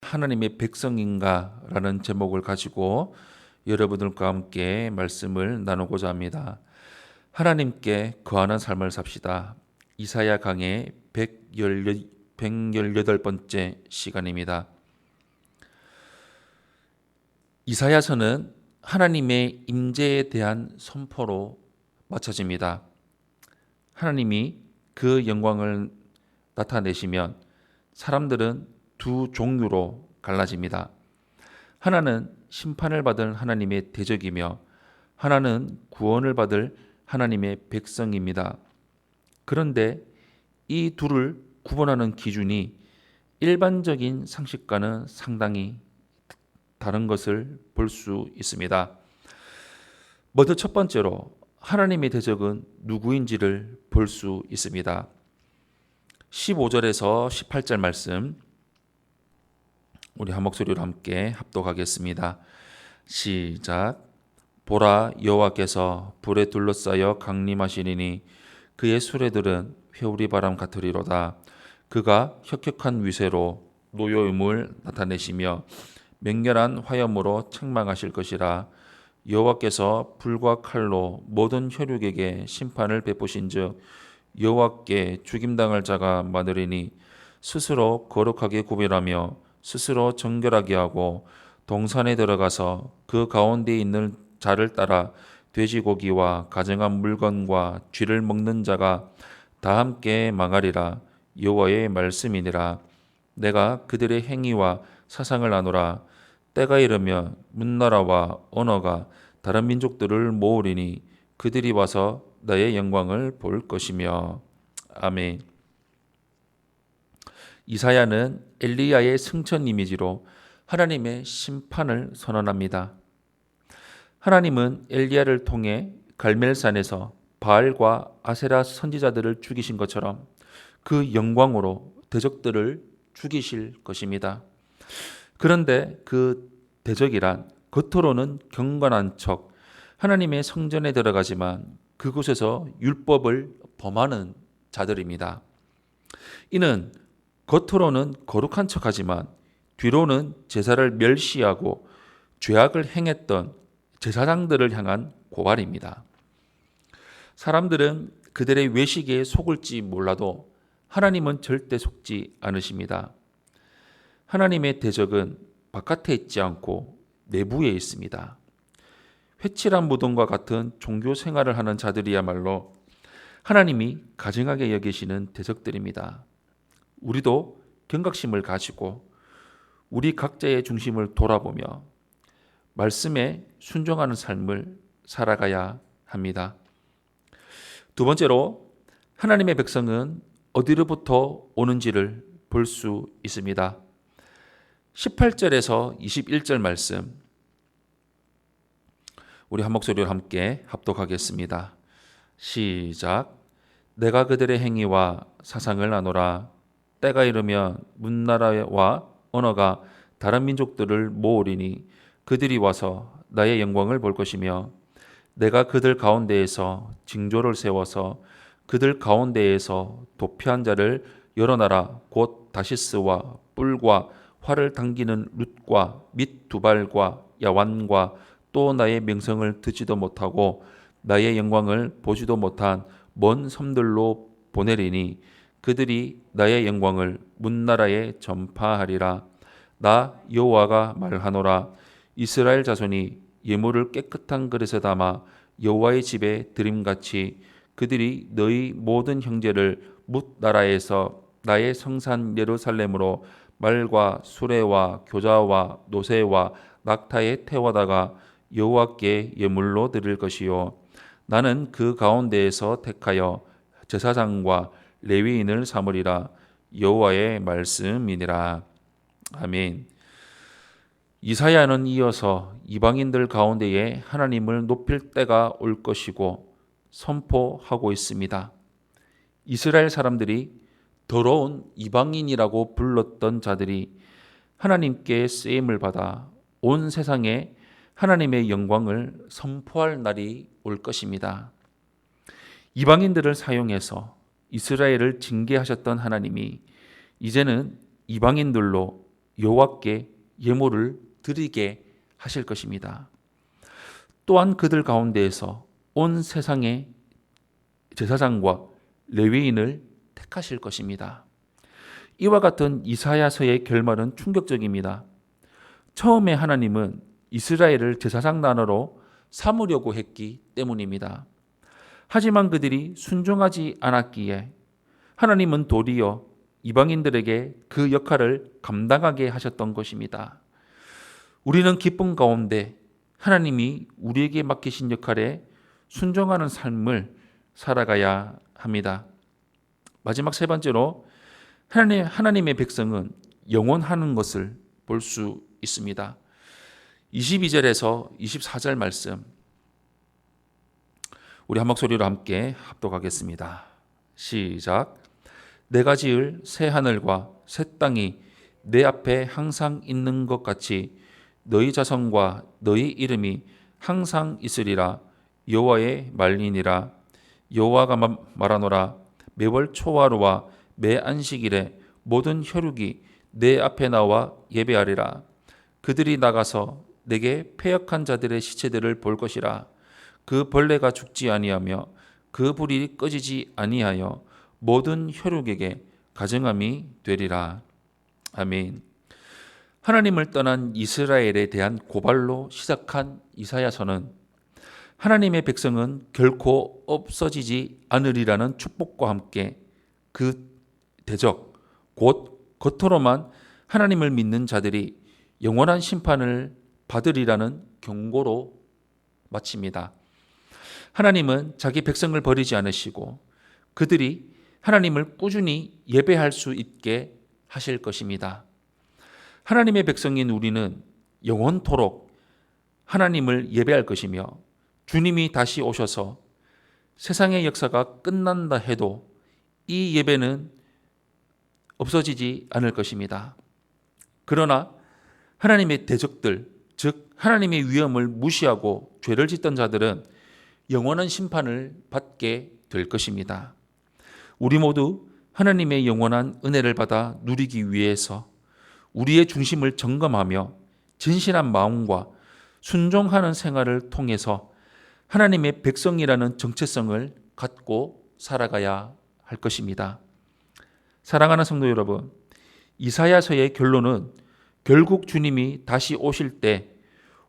하나님의 백성인가? 라는 제목을 가지고 여러분들과 함께 말씀을 나누고자 합니다. 하나님께 거하는 삶을 삽시다. 이사야 강의 118번째 시간입니다. 이사야서는 하나님의 임재에 대한 선포로 마쳐집니다. 하나님이 그 영광을 나타내시면 사람들은 두 종류로 갈라집니다. 하나는 심판을 받을 하나님의 대적이며 하나는 구원을 받을 하나님의 백성입니다. 그런데 이 둘을 구분하는 기준이 일반적인 상식과는 상당히 다른 것을 볼 수 있습니다. 먼저 첫 번째로 하나님의 대적은 누구인지를 볼 수 있습니다. 15절에서 18절 말씀 우리 한 목소리로 함께 합독하겠습니다. 시작. 보라, 여호와께서 불에 둘러싸여 강림하시리니 그의 수레들은 회오리 바람 같으리로다. 그가 혁혁한 위세로 노여움을 나타내시며 맹렬한 화염으로 책망하실 것이라. 여호와께서 불과 칼로 모든 혈육에게 심판을 베푸신즉 여호와께 죽임당할 자가 많으리니 스스로 거룩하게 구별하며 스스로 정결하게 하고 동산에 들어가서 그 가운데 있는 자를 따라 돼지고기와 가증한 물건과 쥐를 먹는 자가 다 함께 망하리라. 여호와의 말씀이니라. 내가 그들의 행위와 사상을 아노라. 때가 이르면 문나라와 언어가 다른 민족들을 모으리니 그들이 와서 나의 영광을 볼 것이며. 아멘. 이사야는 엘리야의 승천 이미지로 하나님의 심판을 선언합니다. 하나님은 엘리야를 통해 갈멜산에서 바알과 아세라 선지자들을 죽이신 것처럼 그 영광으로 대적들을 죽이실 것입니다. 그런데 그 대적이란 겉으로는 경건한 척 하나님의 성전에 들어가지만 그곳에서 율법을 범하는 자들입니다. 이는 겉으로는 거룩한 척하지만 뒤로는 제사를 멸시하고 죄악을 행했던 제사장들을 향한 고발입니다. 사람들은 그들의 외식에 속을지 몰라도 하나님은 절대 속지 않으십니다. 하나님의 대적은 바깥에 있지 않고 내부에 있습니다. 회칠한 무덤과 같은 종교 생활을 하는 자들이야말로 하나님이 가증하게 여기시는 대적들입니다. 우리도 경각심을 가지고 우리 각자의 중심을 돌아보며 말씀에 순종하는 삶을 살아가야 합니다. 두 번째로 하나님의 백성은 어디로부터 오는지를 볼 수 있습니다. 18절에서 21절 말씀 우리 한 목소리로 함께 합독하겠습니다. 시작. 내가 그들의 행위와 사상을 아노라. 때가 이르면 문나라와 언어가 다른 민족들을 모으리니 그들이 와서 나의 영광을 볼 것이며 내가 그들 가운데에서 징조를 세워서 그들 가운데에서 도피한 자를 여러 나라 곧 다시스와 뿔과 활을 당기는 룻과 및 두발과 야완과 또 나의 명성을 듣지도 못하고 나의 영광을 보지도 못한 먼 섬들로 보내리니 그들이 나의 영광을 문나라에 전파하리라. 나 여호와가 말하노라. 이스라엘 자손이 예물을 깨끗한 그릇에 담아 여호와의 집에 드림같이 그들이 너희 모든 형제를 뭇 나라에서 나의 성산 예루살렘으로 말과 수레와 교자와 노새와 낙타에 태워다가 여호와께 예물로 드릴 것이요 나는 그 가운데에서 택하여 제사장과 레위인을 삼으리라. 여호와의 말씀이니라. 아멘. 이사야는 이어서 이방인들 가운데에 하나님을 높일 때가 올 것이고 선포하고 있습니다. 이스라엘 사람들이 더러운 이방인이라고 불렀던 자들이 하나님께 쓰임을 받아 온 세상에 하나님의 영광을 선포할 날이 올 것입니다. 이방인들을 사용해서 이스라엘을 징계하셨던 하나님이 이제는 이방인들로 여호와께 예물을 드리게 하실 것입니다. 또한 그들 가운데에서 온 세상의 제사장과 레위인을 택하실 것입니다. 이와 같은 이사야서의 결말은 충격적입니다. 처음에 하나님은 이스라엘을 제사장 나라로 삼으려고 했기 때문입니다. 하지만 그들이 순종하지 않았기에 하나님은 도리어 이방인들에게 그 역할을 감당하게 하셨던 것입니다. 우리는 기쁨 가운데 하나님이 우리에게 맡기신 역할에 순종하는 삶을 살아가야 합니다. 마지막 세 번째로 하나님의 백성은 영원하는 것을 볼 수 있습니다. 22절에서 24절 말씀 우리 한 목소리로 함께 합독하겠습니다. 시작. 내가 지을 새 하늘과 새 땅이 내 앞에 항상 있는 것 같이 너희 자손과 너희 이름이 항상 있으리라. 여호와의 말이니라. 여호와가 말하노라. 매월 초하루와 매 안식일에 모든 혈육이 내 앞에 나와 예배하리라. 그들이 나가서 내게 패역한 자들의 시체들을 볼 것이라. 그 벌레가 죽지 아니하며 그 불이 꺼지지 아니하여 모든 혈육에게 가증함이 되리라. 아멘. 하나님을 떠난 이스라엘에 대한 고발로 시작한 이사야서는 하나님의 백성은 결코 없어지지 않으리라는 축복과 함께 그 대적, 곧 겉으로만 하나님을 믿는 자들이 영원한 심판을 받으리라는 경고로 마칩니다. 하나님은 자기 백성을 버리지 않으시고 그들이 하나님을 꾸준히 예배할 수 있게 하실 것입니다. 하나님의 백성인 우리는 영원토록 하나님을 예배할 것이며 주님이 다시 오셔서 세상의 역사가 끝난다 해도 이 예배는 없어지지 않을 것입니다. 그러나 하나님의 대적들, 즉 하나님의 위엄을 무시하고 죄를 짓던 자들은 영원한 심판을 받게 될 것입니다. 우리 모두 하나님의 영원한 은혜를 받아 누리기 위해서 우리의 중심을 점검하며 진실한 마음과 순종하는 생활을 통해서 하나님의 백성이라는 정체성을 갖고 살아가야 할 것입니다. 사랑하는 성도 여러분, 이사야서의 결론은 결국 주님이 다시 오실 때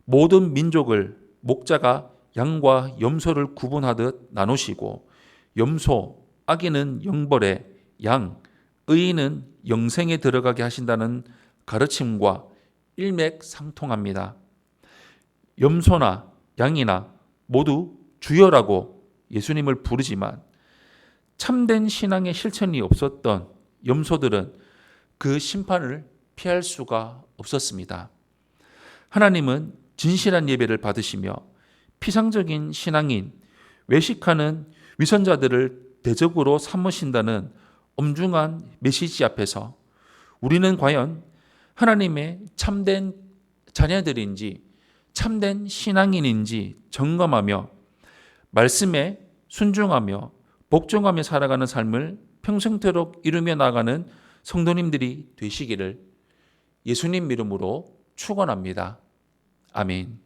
모든 민족을 목자가 양과 염소를 구분하듯 나누시고 염소, 아기는 영벌에, 양, 의인은 영생에 들어가게 하신다는 가르침과 일맥상통합니다. 염소나 양이나 모두 주여라고 예수님을 부르지만 참된 신앙의 실천이 없었던 염소들은 그 심판을 피할 수가 없었습니다. 하나님은 진실한 예배를 받으시며 피상적인 신앙인, 외식하는 위선자들을 대적으로 삼으신다는 엄중한 메시지 앞에서 우리는 과연 하나님의 참된 자녀들인지 참된 신앙인인지 점검하며 말씀에 순종하며 복종하며 살아가는 삶을 평생토록 이루며 나가는 성도님들이 되시기를 예수님 이름으로 축원합니다. 아멘.